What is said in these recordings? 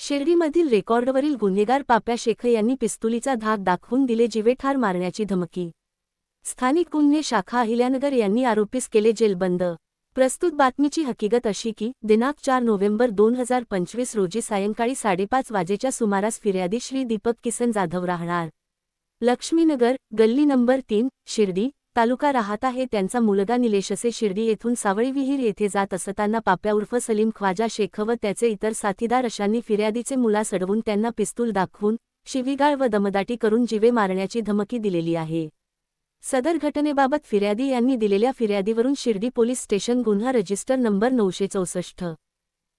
शिर्डीमधील रेकॉर्डवरील गुन्हेगार पाप्या शेख यांनी पिस्तुलीचा धाक दाखवून दिले जीवेठार मारण्याची धमकी। स्थानिक गुन्हे शाखा अहिल्यानगर यांनी आरोपीस केले जेलबंद। प्रस्तुत बातमीची हकीकत अशी की दिनांक 4 नोव्हेंबर 2025 रोजी सायंकाळी 5:30 वाजेच्या सुमारास फिर्यादी श्री दीपक किसन जाधव राहणार लक्ष्मीनगर, गल्ली नंबर 3, शिर्डी, तालुका राहता हे त्यांचा मुलगा निलेशसे शिर्डी येथून सावळी विहीर येथे जात असताना पाप्या उर्फ सलीम ख्वाजा शेख व त्याचे इतर साथीदार अशांनी फिर्यादीचे मुलास अडवून त्यांना पिस्तूल दाखवून शिवीगाळ व दमदाटी करून जीवे मारण्याची धमकी दिलेली आहे। सदर घटनेबाबत फिर्यादी यांनी दिलेल्या फिर्यादीवरून शिर्डी पोलीस स्टेशन गुन्हा रजिस्टर नंबर 964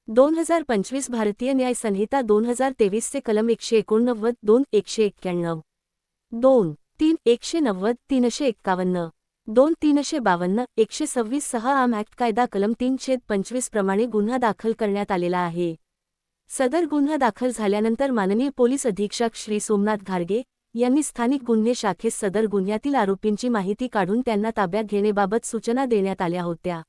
2025 भारतीय न्याय संहिता 2023 चे कलम 189 2 191 2 3 190 351 2 352 126 सह आम ॲक्ट कायदा कलम 325 प्रमाणे गुन्हा दाखल करण्यात आलेला आहे। सदर गुन्हा दाखल झाल्यानंतर माननीय पोलीस अधीक्षक श्री सोमनाथ घारगे यांनी स्थानिक गुन्हे शाखेस सदर गुन्ह्यातील आरोपींची माहिती काढून त्यांना ताब्यात घेण्याबाबत सूचना देण्यात आल्या होत्या।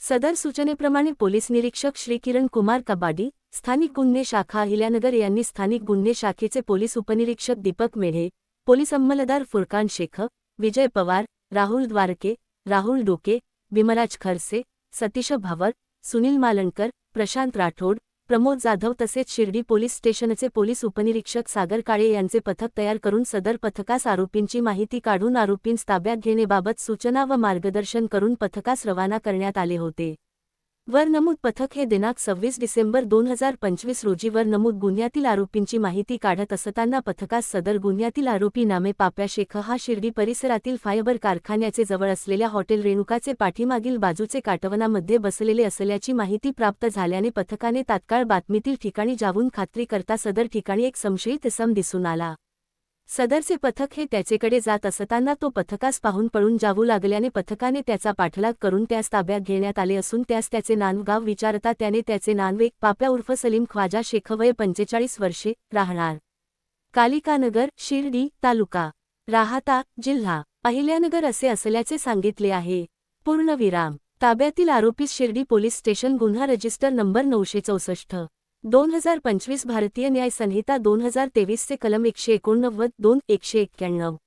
सदर सूचनेप्रमाणे पोलीस निरीक्षक श्री किरण कुमार कबाडी, स्थानिक गुन्हे शाखा अहिल्यानगर यांनी स्थानिक गुन्हे शाखेचे पोलीस उपनिरीक्षक दीपक मेढे, पोलीस अंमलदार फुरकान शेख, विजय पवार, राहुल द्वारके, राहुल डोके, विमराज खरसे, सतीश भावर, सुनील मालणकर, प्रशांत राठोड, प्रमोद जाधव तसेच शिर्डी पोलीस स्टेशनचे पोलीस उपनिरीक्षक सागर काळे यांचे पथक तयार करून सदर पथकास आरोपींची माहिती काढून आरोपींस ताब्यात घेण्याबाबत सूचना व मार्गदर्शन करून पथकास रवाना करण्यात आले होते। वर नमूद पथक हे दिनांक 26 डिसेंबर 2025 रोजी वर नमूद गुन्ह्यातील आरोपींची माहिती काढत असताना पथकास सदर गुन्ह्यातील आरोपी नामे पाप्या शेख हा शिर्डी परिसरातील फायबर कारखान्याचे जवळ असलेल्या हॉटेल रेणुकाचे पाठीमागील बाजूचे काटवनामध्ये बसलेले असल्याची माहिती प्राप्त झाल्याने पथकाने तात्काळ बातमीतील ठिकाणी जाऊन खात्री करता सदर ठिकाणी एक संशयित इसम दिसून आला। सदरचे पथक हे त्याचेकडे जात असताना तो पथकास पाहून पळून जाऊ लागल्याने पथकाने त्याचा पाठलाग करून त्यास ताब्यात घेण्यात आले असून त्यास त्याचे नांदगाव विचारता त्याने त्याचे नाव पाप्या उर्फ सलीम ख्वाजा शेख वय 45 वर्षे, राहणार कालिकानगर, शिर्डी, तालुका राहता, जिल्हा अहिल्यानगर असे असल्याचे सांगितले आहे। पूर्णविराम। ताब्यातील आरोपीस शिर्डी पोलीस स्टेशन गुन्हा रजिस्टर नंबर 964 2025 भारतीय न्याय संहिता 2023 चे कलम 189 2 191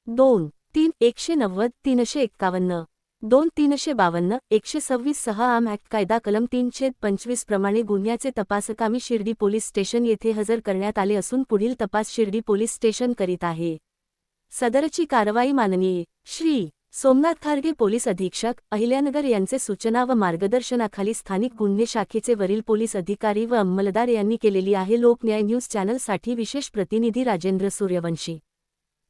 2 3 190 351 2 352 126 सह आम ॲक्ट कायदा कलम 325 प्रमाणे गुन्ह्याचे तपासकामी शिर्डी पोलीस स्टेशन येथे हजर करण्यात आले असून पुढील तपास शिर्डी पोलीस स्टेशन करीत आहे। सदरची कारवाई माननीय श्री सोमनाथ घारगे पोलीस अधीक्षक अहिल्यानगर यांचे सूचना व मार्गदर्शनाखाली स्थानिक गुन्हे शाखेचे वरील पोलीस अधिकारी व अंमलदार यांनी केलेली आहे। लोकन्याय न्यूज चॅनलसाठी विशेष प्रतिनिधी राजेंद्र सूर्यवंशी।